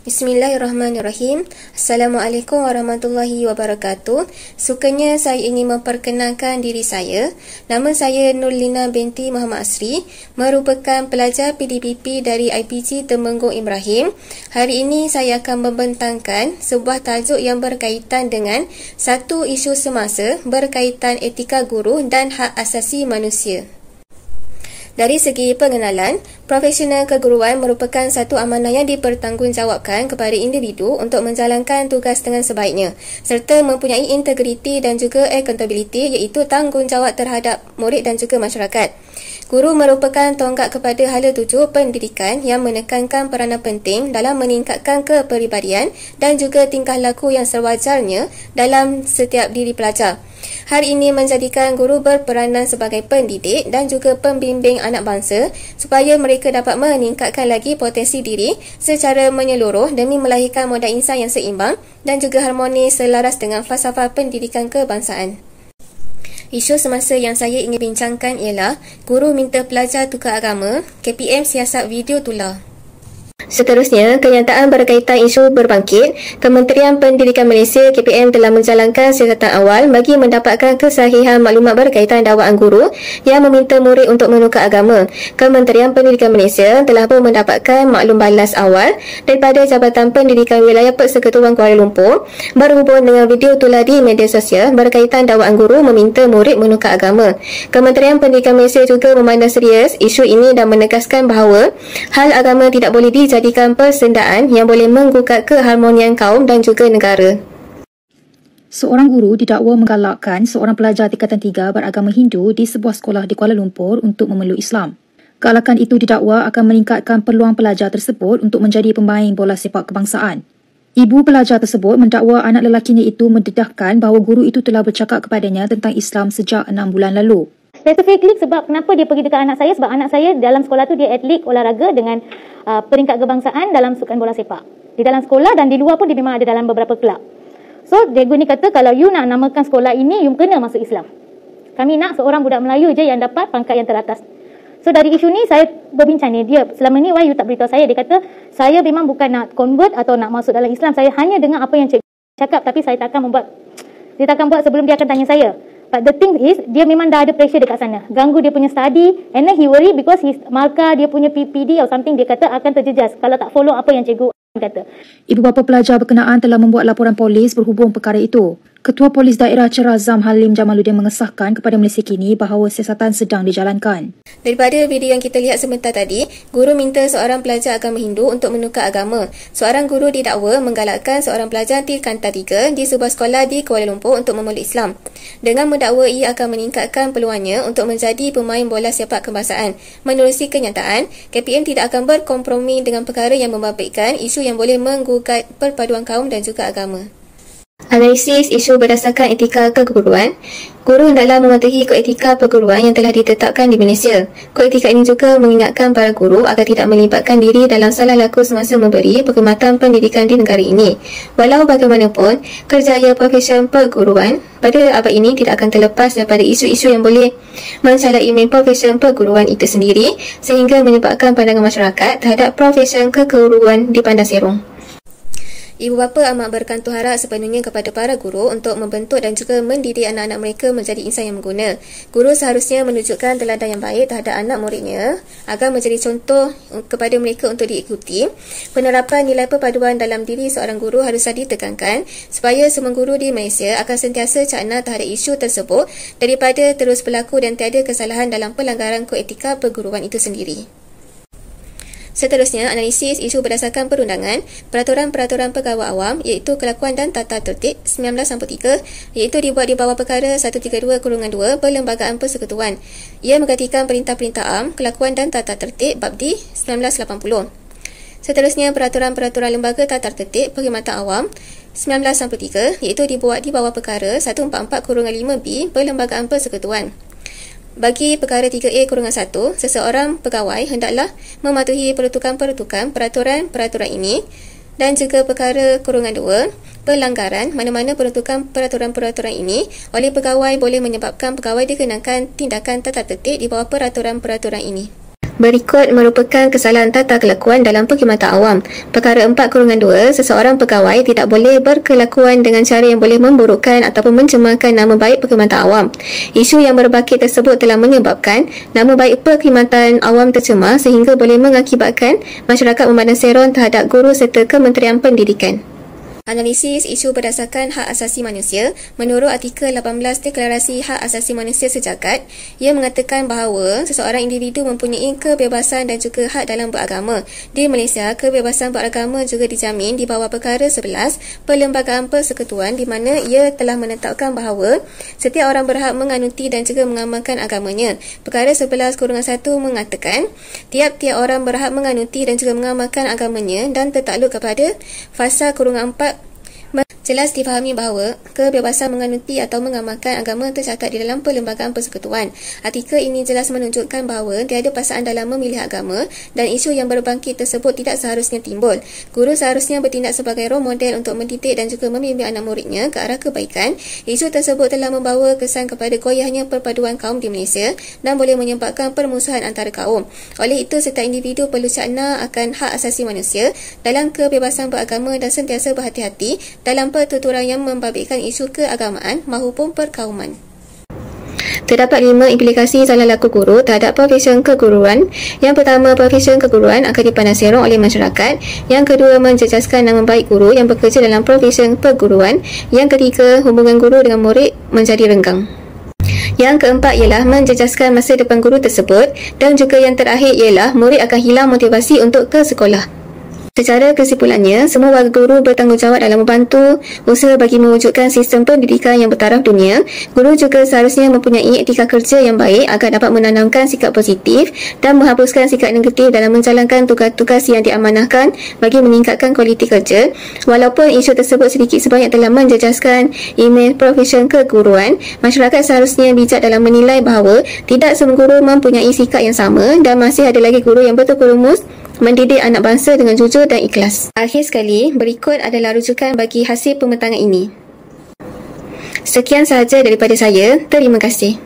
Bismillahirrahmanirrahim. Assalamualaikum warahmatullahi wabarakatuh. Sukanya saya ingin memperkenalkan diri saya. Nama saya Nurlina binti Muhammad Asri, merupakan pelajar PDPP dari IPG Temenggung Ibrahim. Hari ini saya akan membentangkan sebuah tajuk yang berkaitan dengan satu isu semasa berkaitan etika guru dan hak asasi manusia. Dari segi pengenalan, profesional keguruan merupakan satu amanah yang dipertanggungjawabkan kepada individu untuk menjalankan tugas dengan sebaiknya serta mempunyai integriti dan juga accountability, iaitu tanggungjawab terhadap murid dan juga masyarakat. Guru merupakan tonggak kepada hala tuju pendidikan yang menekankan peranan penting dalam meningkatkan kepribadian dan juga tingkah laku yang sewajarnya dalam setiap diri pelajar. Hal ini menjadikan guru berperanan sebagai pendidik dan juga pembimbing anak bangsa supaya mereka dapat meningkatkan lagi potensi diri secara menyeluruh demi melahirkan modal insan yang seimbang dan juga harmonis selaras dengan falsafah pendidikan kebangsaan. Isu semasa yang saya ingin bincangkan ialah guru minta pelajar tukar agama, KPM siasat video tular. Seterusnya, kenyataan berkaitan isu berbangkit. Kementerian Pendidikan Malaysia KPM telah menjalankan siasatan awal bagi mendapatkan kesahihan maklumat berkaitan dakwaan guru yang meminta murid untuk menukar agama. Kementerian Pendidikan Malaysia telah pun mendapatkan maklum balas awal daripada Jabatan Pendidikan Wilayah Persekutuan Kuala Lumpur berhubung dengan video tular di media sosial berkaitan dakwaan guru meminta murid menukar agama. Kementerian Pendidikan Malaysia juga memandang serius isu ini dan menegaskan bahawa hal agama tidak boleh dijadikan persendaan yang boleh menggugat keharmonian kaum dan juga negara. Seorang guru didakwa menggalakkan seorang pelajar tingkatan 3 beragama Hindu di sebuah sekolah di Kuala Lumpur untuk memeluk Islam. Galakan itu didakwa akan meningkatkan peluang pelajar tersebut untuk menjadi pemain bola sepak kebangsaan. Ibu pelajar tersebut mendakwa anak lelakinya itu mendedahkan bahawa guru itu telah bercakap kepadanya tentang Islam sejak 6 bulan lalu. Specifically sebab kenapa dia pergi dekat anak saya, sebab anak saya dalam sekolah tu dia atlet olahraga dengan peringkat kebangsaan dalam sukan bola sepak. Di dalam sekolah dan di luar pun dia memang ada dalam beberapa kelab. So cikgu ni kata kalau you nak namakan sekolah ini, you kena masuk Islam. Kami nak seorang budak Melayu je yang dapat pangkat yang teratas. So dari isu ni saya berbincang ni, dia selama ni why you tak beritahu saya. Dia kata saya memang bukan nak convert atau nak masuk dalam Islam, saya hanya dengar apa yang cikgu cakap, tapi saya takkan buat sebelum dia akan tanya saya. But the thing is, dia memang dah ada pressure dekat sana. Ganggu dia punya study. And then he worry because his markah, dia punya PPD or something, dia kata akan terjejas kalau tak follow apa yang cikgu kata. Ibu bapa pelajar berkenaan telah membuat laporan polis berhubung perkara itu. Ketua Polis Daerah Cerazam Halim Jamaluddin mengesahkan kepada Malaysia Kini bahawa siasatan sedang dijalankan. Daripada video yang kita lihat sebentar tadi, guru minta seorang pelajar agama Hindu untuk menukar agama. Seorang guru didakwa menggalakkan seorang pelajar tingkatan 3 di sebuah sekolah di Kuala Lumpur untuk memeluk Islam. Dengan mendakwa ia akan meningkatkan peluangnya untuk menjadi pemain bola sepak kebangsaan. Menerusi kenyataan, KPM tidak akan berkompromi dengan perkara yang membabitkan isu yang boleh menggugat perpaduan kaum dan juga agama. Analisis isu berdasarkan etika keguruan. Guru hendaklah mematuhi kod etika perguruan yang telah ditetapkan di Malaysia. Kod etika ini juga mengingatkan para guru agar tidak melibatkan diri dalam salah laku semasa memberi perkhidmatan pendidikan di negara ini. Walau bagaimanapun, kerjaya profesion perguruan pada abad ini tidak akan terlepas daripada isu-isu yang boleh mencalai profesion perguruan itu sendiri sehingga menyebabkan pandangan masyarakat terhadap profesion keguruan dipandang serong. Ibu bapa amat berkantor harap sepenuhnya kepada para guru untuk membentuk dan juga mendidik anak-anak mereka menjadi insan yang mengguna. Guru seharusnya menunjukkan teladan yang baik terhadap anak muridnya agar menjadi contoh kepada mereka untuk diikuti. Penerapan nilai perpaduan dalam diri seorang guru haruslah ditekankan supaya semua guru di Malaysia akan sentiasa cakna terhadap isu tersebut daripada terus berlaku dan tiada kesalahan dalam pelanggaran kod etika perguruan itu sendiri. Seterusnya, analisis isu berdasarkan perundangan, peraturan-peraturan pegawai awam iaitu kelakuan dan tata tertib 1963 iaitu dibuat di bawah perkara 132/2 Perlembagaan Persekutuan. Ia menggantikan perintah-perintah am, kelakuan dan tata tertib bab D 1980. Seterusnya, peraturan-peraturan lembaga tata tertib perkhidmatan awam 1963 iaitu dibuat di bawah perkara 144/5B Perlembagaan Persekutuan. Bagi perkara 3A-1, seseorang pegawai hendaklah mematuhi peruntukan-peruntukan peraturan-peraturan ini dan juga perkara -2, pelanggaran mana-mana peruntukan peraturan-peraturan ini oleh pegawai boleh menyebabkan pegawai dikenakan tindakan tata tertib di bawah peraturan-peraturan ini. Berikut merupakan kesalahan tata kelakuan dalam perkhidmatan awam. Perkara 4/2, seseorang pegawai tidak boleh berkelakuan dengan cara yang boleh memburukkan ataupun mencemarkan nama baik perkhidmatan awam. Isu yang berbakit tersebut telah menyebabkan nama baik perkhidmatan awam tercemar sehingga boleh mengakibatkan masyarakat memandang seron terhadap guru serta Kementerian Pendidikan. Analisis isu berdasarkan hak asasi manusia. Menurut artikel 18 Deklarasi Hak Asasi Manusia Sejagat, ia mengatakan bahawa seseorang individu mempunyai kebebasan dan juga hak dalam beragama. Di Malaysia, kebebasan beragama juga dijamin di bawah perkara 11 Perlembagaan Persekutuan, di mana ia telah menetapkan bahawa setiap orang berhak menganuti dan juga mengamalkan agamanya. Perkara 11/1 mengatakan tiap-tiap orang berhak menganuti dan juga mengamalkan agamanya dan tertakluk kepada fasa (4) jelas difahami bahawa kebebasan menganuti atau mengamalkan agama tercatat di dalam Perlembagaan Persekutuan. Artikel ini jelas menunjukkan bahawa tiada paksaan dalam memilih agama dan isu yang berbangkit tersebut tidak seharusnya timbul. Guru seharusnya bertindak sebagai role model untuk mendidik dan juga membimbing anak muridnya ke arah kebaikan. Isu tersebut telah membawa kesan kepada goyahnya perpaduan kaum di Malaysia dan boleh menyebabkan permusuhan antara kaum. Oleh itu, setiap individu perlu cakna akan hak asasi manusia dalam kebebasan beragama dan sentiasa berhati-hati dalam pertuturan yang membabitkan isu keagamaan maupun perkauman. Terdapat 5 implikasi salah laku guru terhadap profesion keguruan. Yang pertama, profesion keguruan akan dipandang serong oleh masyarakat. Yang kedua, menjejaskan nama baik guru yang bekerja dalam profesion perguruan. Yang ketiga, hubungan guru dengan murid menjadi renggang. Yang keempat ialah menjejaskan masa depan guru tersebut. Dan juga yang terakhir ialah murid akan hilang motivasi untuk ke sekolah. Secara kesimpulannya, semua warga guru bertanggungjawab dalam membantu usaha bagi mewujudkan sistem pendidikan yang bertaraf dunia. Guru juga seharusnya mempunyai etika kerja yang baik agar dapat menanamkan sikap positif dan menghapuskan sikap negatif dalam menjalankan tugas-tugas yang diamanahkan bagi meningkatkan kualiti kerja. Walaupun isu tersebut sedikit sebanyak telah menjejaskan imej profesion keguruan, masyarakat seharusnya bijak dalam menilai bahawa tidak semua guru mempunyai sikap yang sama dan masih ada lagi guru yang betul-betul rumus mendidik anak bangsa dengan jujur dan ikhlas. Akhir sekali, berikut adalah rujukan bagi hasil pemetangan ini. Sekian sahaja daripada saya. Terima kasih.